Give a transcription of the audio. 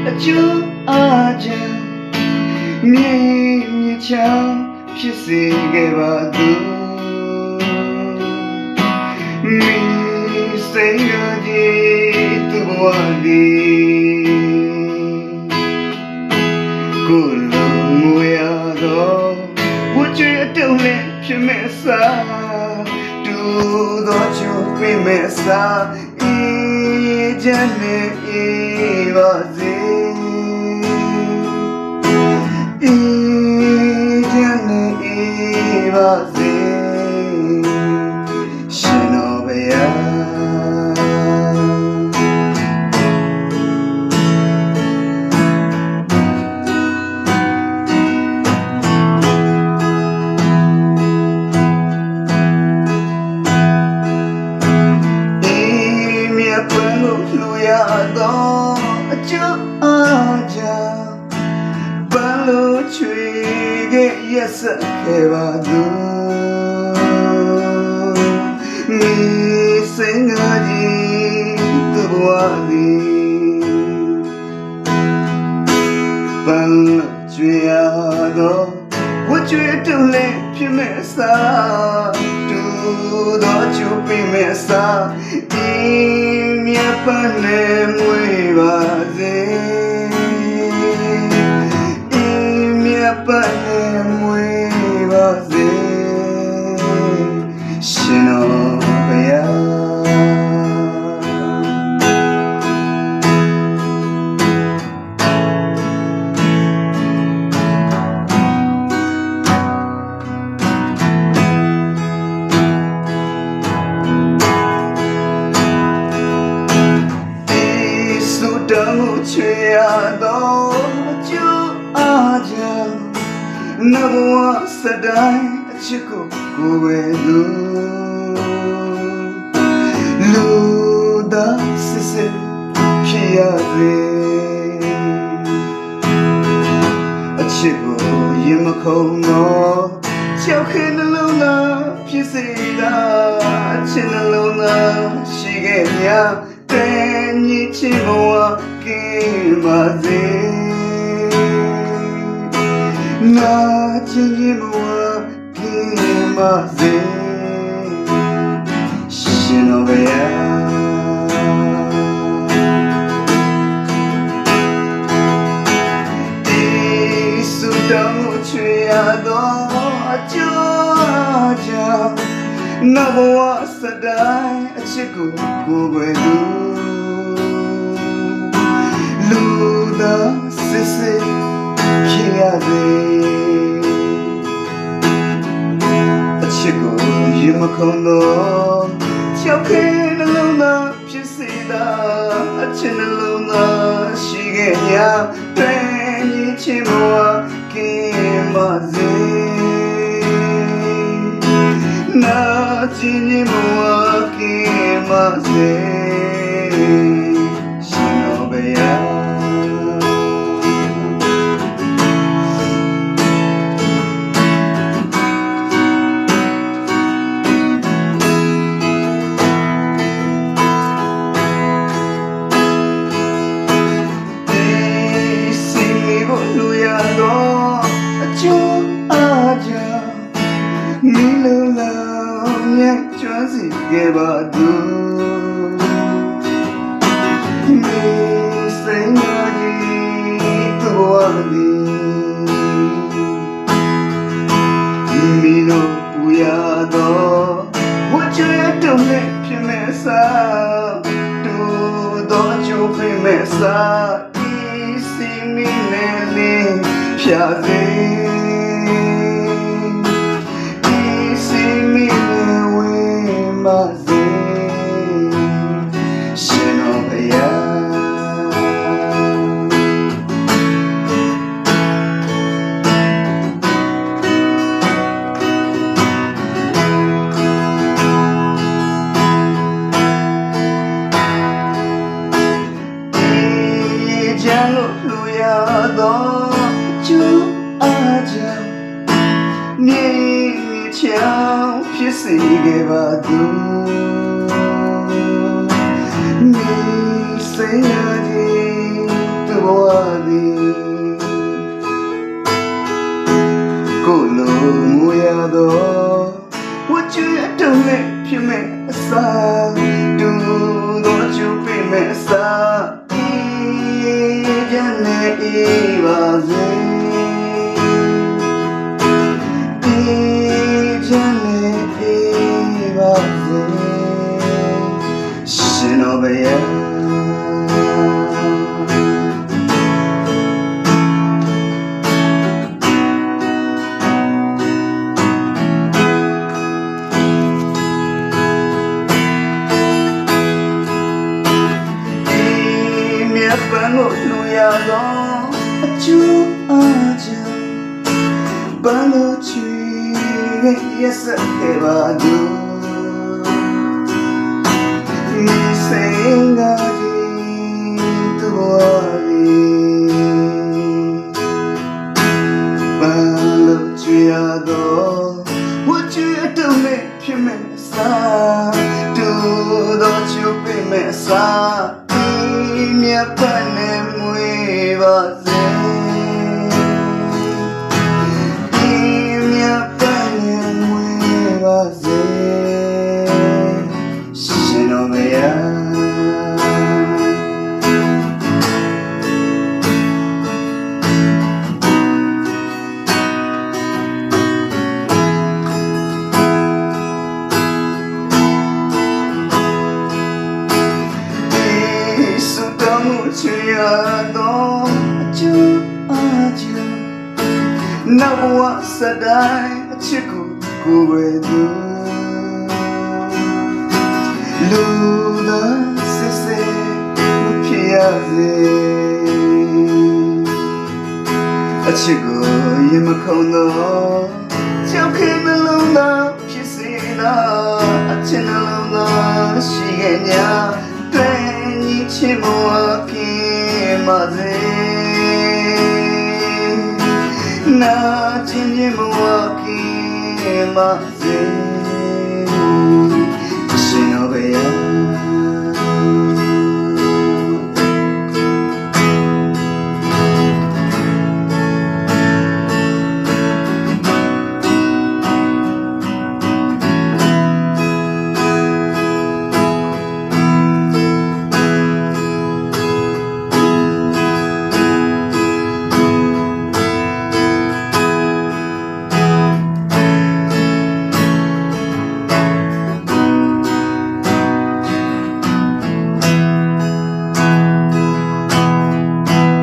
achu aja mi chaဖြစ်စေခဲ့ပါသူမိစိတ်ရကြီးသူဘဝဒီကိုလုံးငွေရတော့ဝကြွေတုံးနဲ့ဖြစ်မဲ့စားတူတော့ချိုးပြမဲ့စားအေးချမ်းနဲ့အေးပါစေပါစေရှင်တော်ဗျာအေးမြတ်ပန်းလို့လူရတော့အကျိုးအားကြောင့်ပန်းလို့ချွေခဲ့ရက်စက်ခဲ့ပါသူမိစင်ငါကြီးသူဘဝသည်ပန်းလို့ချွေရတော့ဝကြွေတုံးလေးဖြစ်မဲ့စားတူတော့ချူပြမဲ့စားဒီမြတ်ပန်းနဲ့မွေပါစေပန်းနဲ့မွေပါစေရှင်တော်ဗျာဒီစုတော်မူချွေရတော့ကျူအားကြောင့်နဘဝစတိုင်းအချစ်ကိုကိုယ်ပဲလူသားစစ်စစ်ဖြစ်ရစေအချစ်ကိုရင်မခုံတော့ကြောက်ခဲနှလုံးသားဖြစ်စေတာအချစ်နှလုံးသားရှိခဲ့များတဲ့ညချစ်ဘဝကင်းပါစေနာချင်ရင်မဝကိမစေရှင်တော်ဗျာဒီစုတော်မူချွေရတော့အကျိုးကြောင့်နဘဝစတိုင်းအချစ်ကိုကိုယ်ပဲလူသားစစ်စစ်ဖြစ်ရစေအချစ်ကိုရင်မခုံတော့ကြောက်ခဲနှလုံးသားဖြစ်စေတာအချစ်နှလုံးသားရှိခဲ့ညာတဲ့ညီချင်းဘဝကင်းပါစေနာချင်ရင်ဘဝကင်းပါစေရှင်တော်ဗျာမိလုံးလုံးမြတ်ကျွမ်းစီခဲ့ပါသူမိစိတ်ငါကြီးသူဘဝသည်မိတို့ပူရတော့ဝကြွေတုံးနဲ့ဖြစ်မဲ့စားတူတော့ချိုးပြမဲ့စားဒီစီမီနဲ့လေးဖြာစေရှင်တော်ဗျာဒီကြံလို့လူရတော့ကျူအားကြောင့်နေချောင်းဖြစ်စေခဲ့ပါသူမိစိတ်ရည်သူဘဝ ပြန်နေပါစေပြန်နေပါစေရှင်တော်ဘုရားပန်းကိုလူရသောအကျိုးအားကြောင့်ပန်းလို့ချီရက်စက်ခဲ့ပါသူမိစိန်ကကြီးသူဝါရီပန်းလို့ချီရသောဝချီတုံးနဲ့ဖြစ်မဲ့စားတူတော့ချူပိမဲ့စားမြတ်ပန်းနဲ့မွေပါစေမြတ်ပန်းနဲ့မွေပါစေရှင်တော်မယားချွေရတော့အကျိုးအားကြောင့်နောက်ဘဝစတိုင်းအချစ်ကိုဝယ်သူလူသားစစ်စစ်မဖြစ်ရစေအချစ်ကိုရင်မခုန်တော့ကြောက်ခင်နှလုံးသားဖြစ်စေတာအချစ်နှလုံးသားရှိခဲ့냐တွေ့ညီချင်မဝခင်မစေနာကျင်မဝခင်မစေ